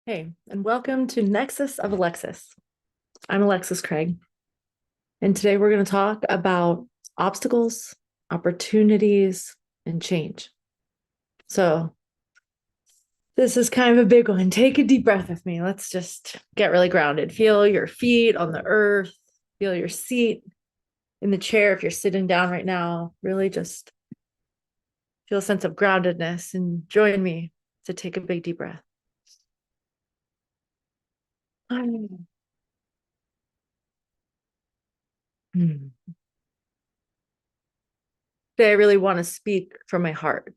Hey, and welcome to Nexus of Alexis. I'm Alexis Craig, and today we're going to talk about obstacles, opportunities, and change. So, this is kind of a big one. Take a deep breath with me. Let's just get really grounded. Feel your feet on the earth, feel your seat in the chair if you're sitting down right now. Really just feel a sense of groundedness and join me to take a big deep breath. Hmm. Today, I really want to speak from my heart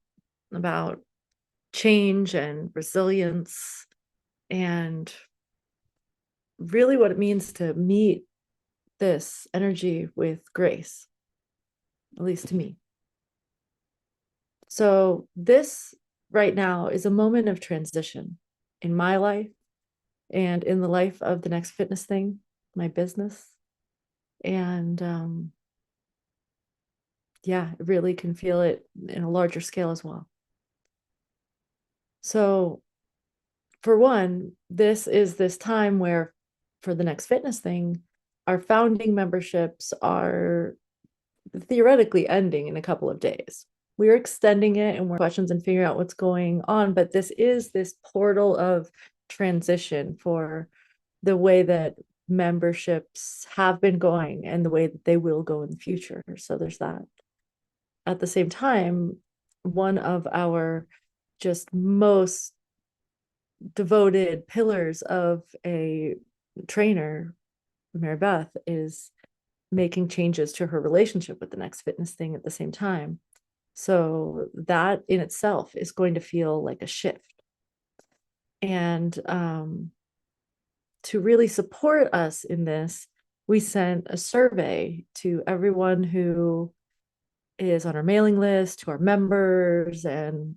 about change and resilience and really what it means to meet this energy with grace, at least to me. So, this right now is a moment of transition in my life and in the life of the Next Fitness Thing, my business. And yeah, I really can feel it in a larger scale as well. So, for one, this is this time where, for the Next Fitness Thing, our founding memberships are theoretically ending in a couple of days. We're extending it and we're questions and figuring out what's going on, but this is this portal of transition for the way that memberships have been going and the way that they will go in the future. So there's that. At the same time, one of our just most devoted pillars of a trainer, Mary Beth, is making changes to her relationship with the Next Fitness Thing at the same time. So that in itself is going to feel like a shift. And to really support us in this, we sent a survey to everyone who is on our mailing list, to our members, and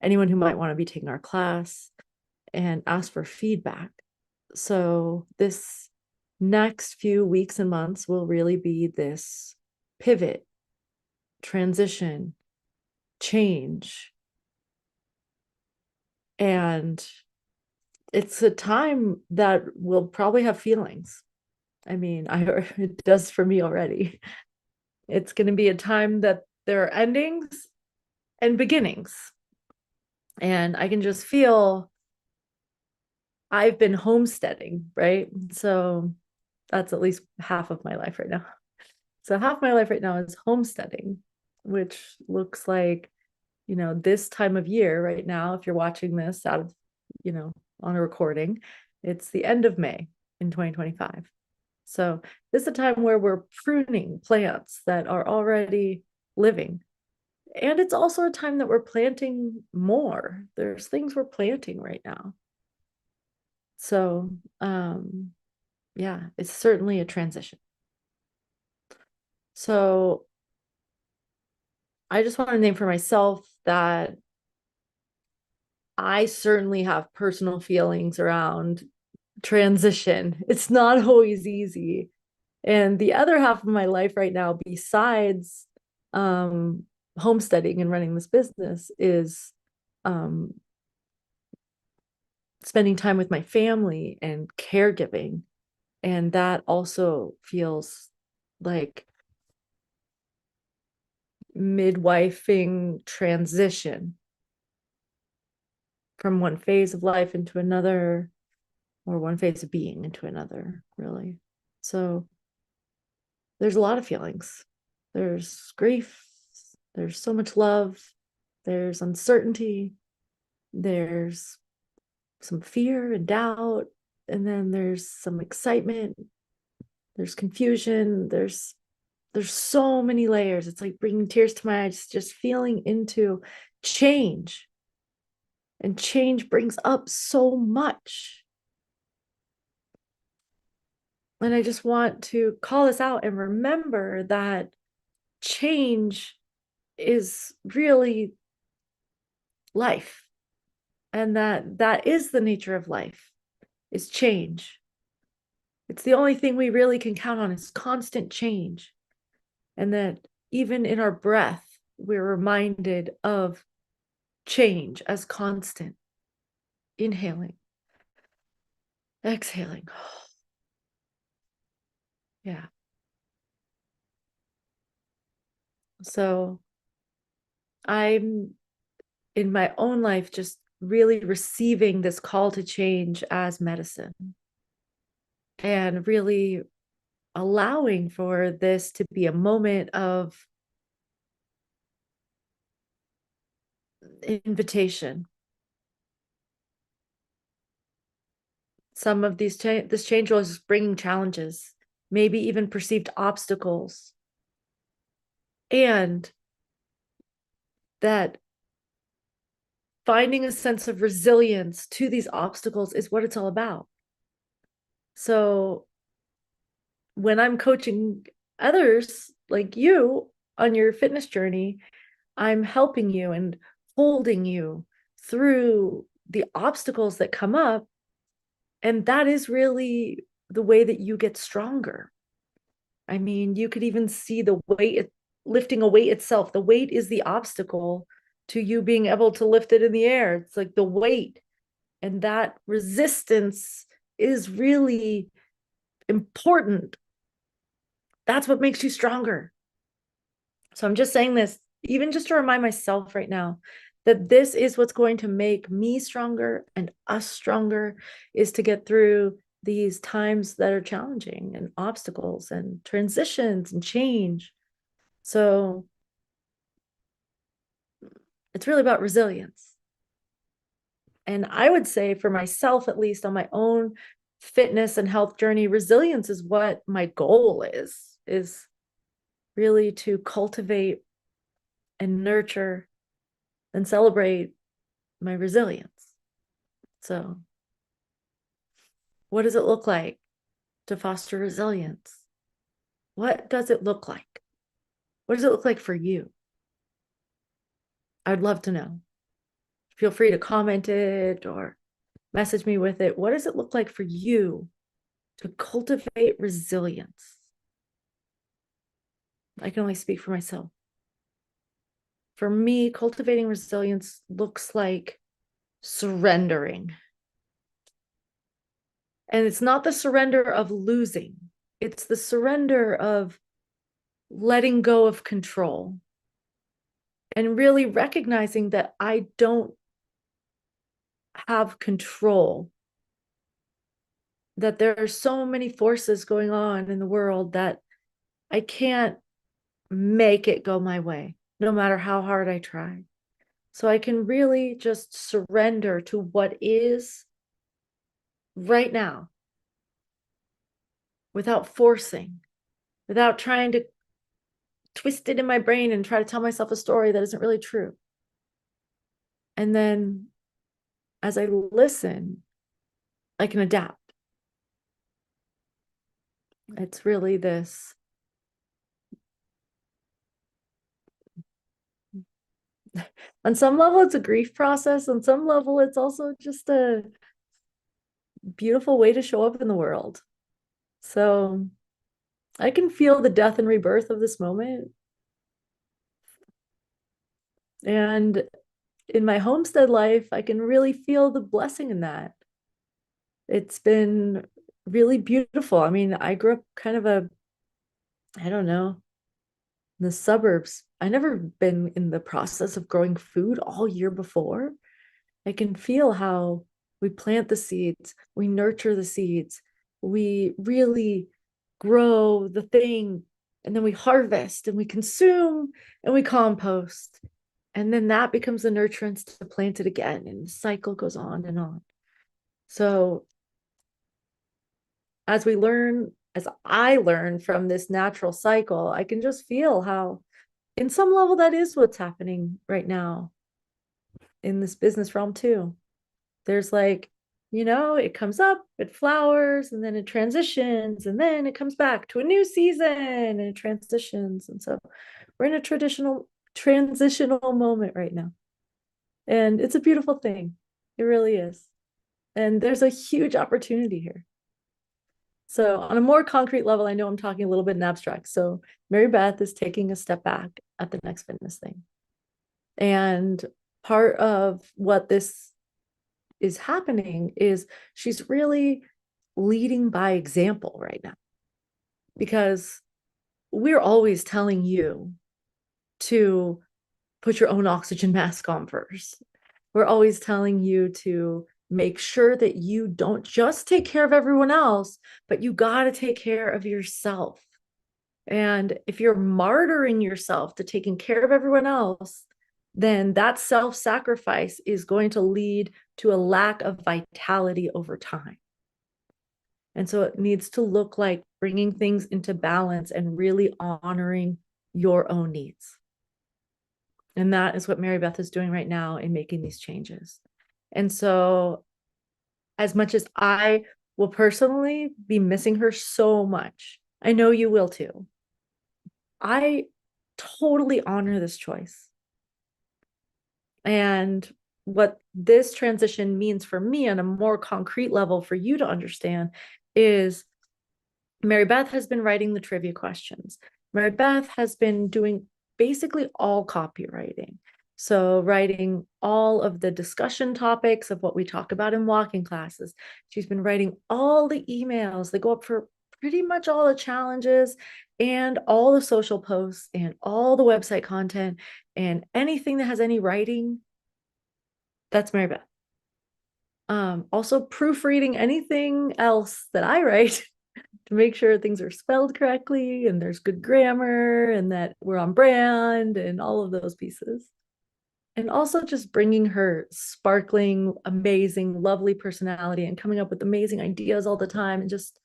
anyone who might want to be taking our class, and asked for feedback. So this next few weeks and months will really be this pivot, transition, change. And it's a time that will probably have feelings. I mean, it does for me already. It's going to be a time that there are endings and beginnings. And I can just feel I've been homesteading, right? So that's at least half of my life right now. So half my life right now is homesteading, which looks like, this time of year right now, if you're watching this out of, on a recording, it's the end of May in 2025. So this is a time where we're pruning plants that are already living. And it's also a time that we're planting more. There's things we're planting right now. So yeah, it's certainly a transition. So I just want to name for myself that I certainly have personal feelings around transition. It's not always easy. And the other half of my life right now, besides homesteading and running this business, is um, spending time with my family and caregiving. And that also feels like midwifing transition from one phase of life into another, or one phase of being into another, really. So there's a lot of feelings. There's grief, there's so much love, there's uncertainty, there's some fear and doubt, and then there's some excitement, there's confusion, there's so many layers. It's like bringing tears to my eyes, just feeling into change. And change brings up so much. And I just want to call this out and remember that change is really life, and that is the nature of life, is change. It's the only thing we really can count on, is constant change. And that even in our breath, we're reminded of change as constant. Inhaling, Exhaling. Yeah. So I'm in my own life just really receiving this call to change as medicine and really allowing for this to be a moment of invitation. Some of this change was bringing challenges, maybe even perceived obstacles, and that finding a sense of resilience to these obstacles is what it's all about. So when I'm coaching others like you on your fitness journey, I'm helping you and holding you through the obstacles that come up. And that is really the way that you get stronger. I mean, you could even see the weight, lifting a weight itself. The weight is the obstacle to you being able to lift it in the air. It's like the weight, and that resistance is really important. That's what makes you stronger. So I'm just saying this, even just to remind myself right now that this is what's going to make me stronger and us stronger, is to get through these times that are challenging and obstacles and transitions and change. So it's really about resilience. And I would say for myself, at least on my own fitness and health journey, resilience is what my goal is really to cultivate and nurture and celebrate my resilience. So what does it look like to foster resilience? What does it look like? What does it look like for you? I'd love to know. Feel free to comment it or message me with it. What does it look like for you to cultivate resilience? I can only speak for myself. For me, cultivating resilience looks like surrendering. And it's not the surrender of losing, it's the surrender of letting go of control and really recognizing that I don't have control, that there are so many forces going on in the world that I can't make it go my way, no matter how hard I try. So I can really just surrender to what is right now without forcing, without trying to twist it in my brain and try to tell myself a story that isn't really true. And then as I listen, I can adapt. It's really this. On some level, it's a grief process. On some level, it's also just a beautiful way to show up in the world. So I can feel the death and rebirth of this moment. And in my homestead life, I can really feel the blessing in that. It's been really beautiful. I mean, I grew up kind of I don't know, in the suburbs. I never been in the process of growing food all year before. I can feel how we plant the seeds, we nurture the seeds, we really grow the thing, and then we harvest and we consume and we compost. And then that becomes the nurturance to plant it again, and the cycle goes on and on. So as I learn from this natural cycle, I can just feel how, in some level, that is what's happening right now in this business realm too. There's like, it comes up, it flowers, and then it transitions, and then it comes back to a new season and it transitions. And so we're in a transitional moment right now. And it's a beautiful thing. It really is. And there's a huge opportunity here. So on a more concrete level, I know I'm talking a little bit in abstract. So Mary Beth is taking a step back at the Next Fitness thing. And part of what this is happening is she's really leading by example right now, because we're always telling you to put your own oxygen mask on first. We're always telling you to make sure that you don't just take care of everyone else, but you got to take care of yourself. And if you're martyring yourself to taking care of everyone else, then that self sacrifice is going to lead to a lack of vitality over time. And so it needs to look like bringing things into balance and really honoring your own needs. And that is what Mary Beth is doing right now in making these changes. And so, as much as I will personally be missing her so much, I know you will too. I totally honor this choice. And what this transition means for me on a more concrete level for you to understand is Mary Beth has been writing the trivia questions. Mary Beth has been doing basically all copywriting. So, writing all of the discussion topics of what we talk about in walking classes. She's been writing all the emails that go up for pretty much all the challenges and all the social posts and all the website content and anything that has any writing. That's Mary Beth. Also proofreading anything else that I write to make sure things are spelled correctly and there's good grammar and that we're on brand and all of those pieces. And also just bringing her sparkling, amazing, lovely personality and coming up with amazing ideas all the time and just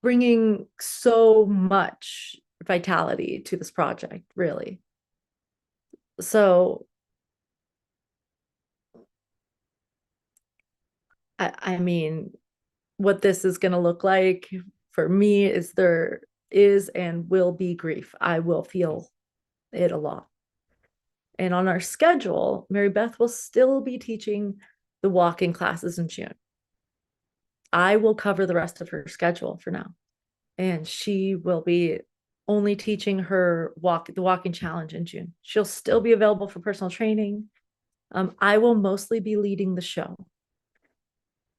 bringing so much vitality to this project, really. So, I mean, what this is going to look like for me is there is and will be grief. I will feel it a lot. And on our schedule, Mary Beth will still be teaching the walking classes in June. I will cover the rest of her schedule for now. And she will be only teaching the walking challenge in June. She'll still be available for personal training. I will mostly be leading the show.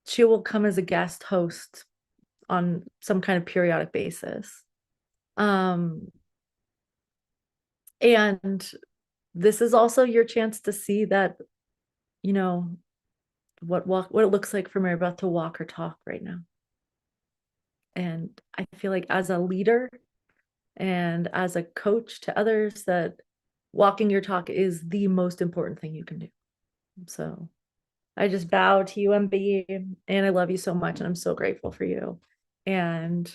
She will come as a guest host on some kind of periodic basis. And this is also your chance to see that, you know, what it looks like for Mary Beth to walk her talk right now. And I feel like as a leader and as a coach to others, that walking your talk is the most important thing you can do. So I just bow to you, MB, and I love you so much, and I'm so grateful for you. And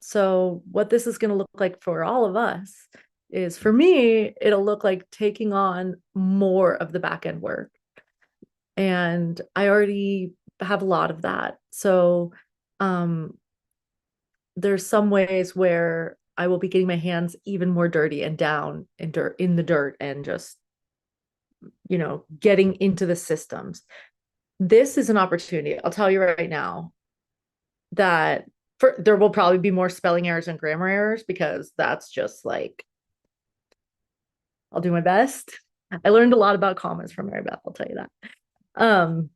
so what this is going to look like for all of us is, for me, it'll look like taking on more of the back end work. And I already have a lot of that. So there's some ways where I will be getting my hands even more dirty and down in the dirt and just, getting into the systems. This is an opportunity, I'll tell you right now, that there will probably be more spelling errors and grammar errors, because that's just like, I'll do my best. I learned a lot about commas from Mary Beth, I'll tell you that.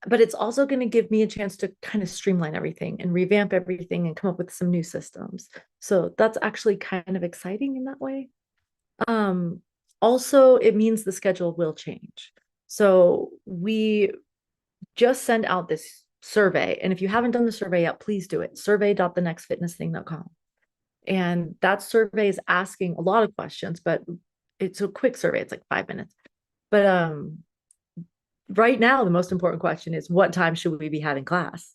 But it's also going to give me a chance to kind of streamline everything and revamp everything and come up with some new systems. So that's actually kind of exciting in that way. Also, it means the schedule will change. So we just send out this survey. And if you haven't done the survey yet, please do it. survey.thenextfitnessthing.com. And that survey is asking a lot of questions, but it's a quick survey. It's like 5 minutes. But right now, the most important question is, what time should we be having class?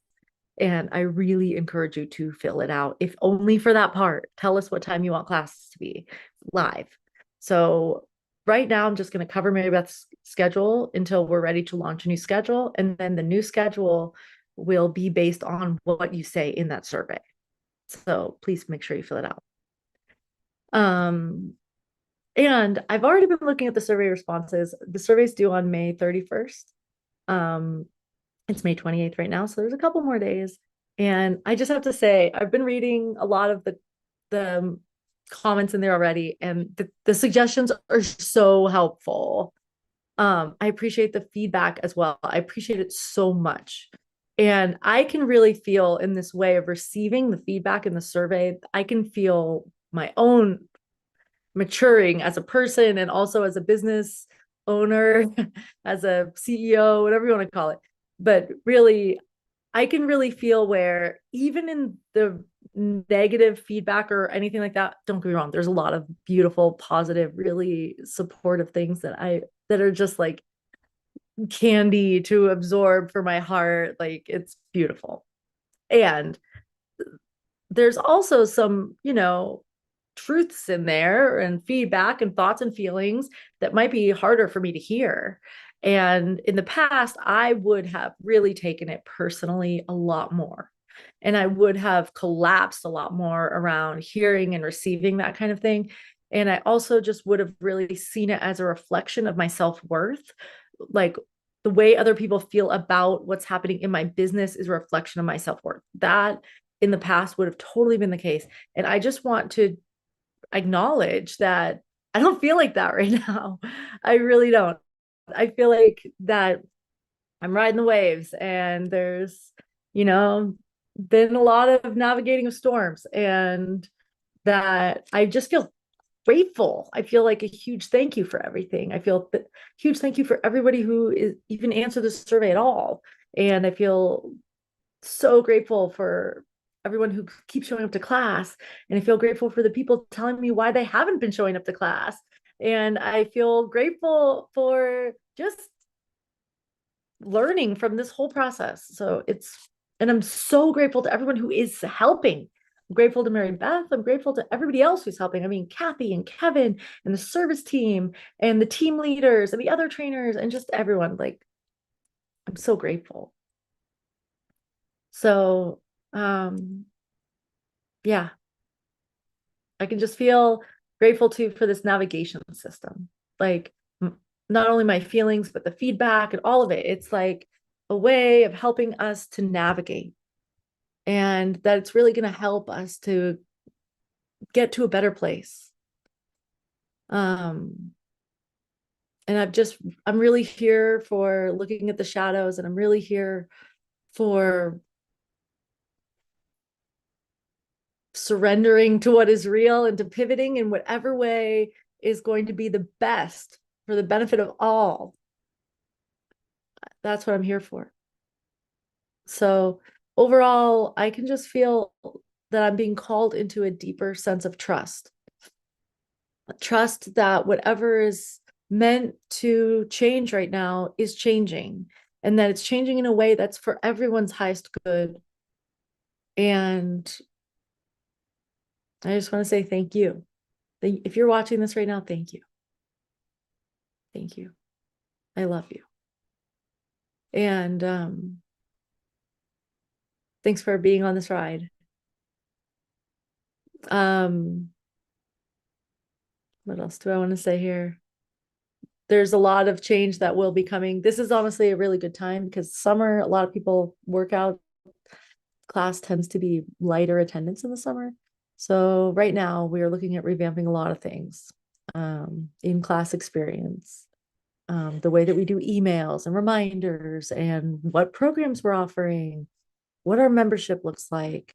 And I really encourage you to fill it out, if only for that part. Tell us what time you want classes to be live. So right now, I'm just going to cover Mary Beth's schedule until we're ready to launch a new schedule. And then the new schedule will be based on what you say in that survey. So please make sure you fill it out. And I've already been looking at the survey responses. The survey's due on May 31st. It's May 28th right now, so there's a couple more days. And I just have to say, I've been reading a lot of the comments in there already, and the suggestions are so helpful. I appreciate the feedback as well. I appreciate it so much. And I can really feel in this way of receiving the feedback in the survey, I can feel my own maturing as a person and also as a business owner, as a CEO, whatever you want to call it. But really, I can really feel where even in the negative feedback or anything like that, don't get me wrong, there's a lot of beautiful, positive, really supportive things that are just like candy to absorb for my heart. Like it's beautiful. And there's also some, truths in there and feedback and thoughts and feelings that might be harder for me to hear. And in the past, I would have really taken it personally a lot more. And I would have collapsed a lot more around hearing and receiving that kind of thing. And I also just would have really seen it as a reflection of my self worth. Like the way other people feel about what's happening in my business is a reflection of my self worth. That in the past would have totally been the case. And I just want to acknowledge that I don't feel like that right now. I really don't. I feel like that I'm riding the waves and there's, you know, been a lot of navigating of storms and that I just feel grateful. I feel like a huge thank you for everything. I feel a huge thank you for everybody who is even answered the survey at all. And I feel so grateful for everyone who keeps showing up to class. And I feel grateful for the people telling me why they haven't been showing up to class. And I feel grateful for just learning from this whole process. And I'm so grateful to everyone who is helping. I'm grateful to Mary Beth. I'm grateful to everybody else who's helping. I mean, Kathy and Kevin and the service team and the team leaders and the other trainers and just everyone. Like, I'm so grateful. So, yeah, I can just feel grateful too for this navigation system. Like, not only my feelings, but the feedback and all of it. It's like a way of helping us to navigate, and that it's really going to help us to get to a better place. Um, and I'm really here for looking at the shadows, and I'm really here for surrendering to what is real and to pivoting in whatever way is going to be the best for the benefit of all. That's what I'm here for. So overall, I can just feel that I'm being called into a deeper sense of trust. Trust that whatever is meant to change right now is changing, and that it's changing in a way that's for everyone's highest good. And I just want to say thank you. If you're watching this right now, thank you. Thank you. I love you. And thanks for being on this ride. What else do I want to say here? There's a lot of change that will be coming. This is honestly a really good time because summer, a lot of people work out. Class tends to be lighter attendance in the summer. So right now we are looking at revamping a lot of things. In-class experience, the way that we do emails and reminders and what programs we're offering, what our membership looks like,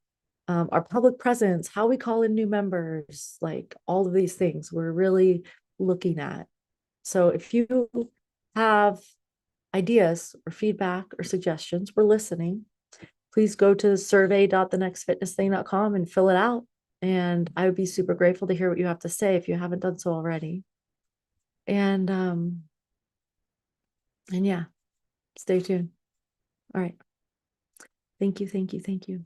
our public presence, how we call in new members, like all of these things we're really looking at. So if you have ideas or feedback or suggestions, we're listening. Please go to survey.thenextfitnessthing.com and fill it out. And I would be super grateful to hear what you have to say if you haven't done so already. And yeah, stay tuned. All right. Thank you, thank you, thank you.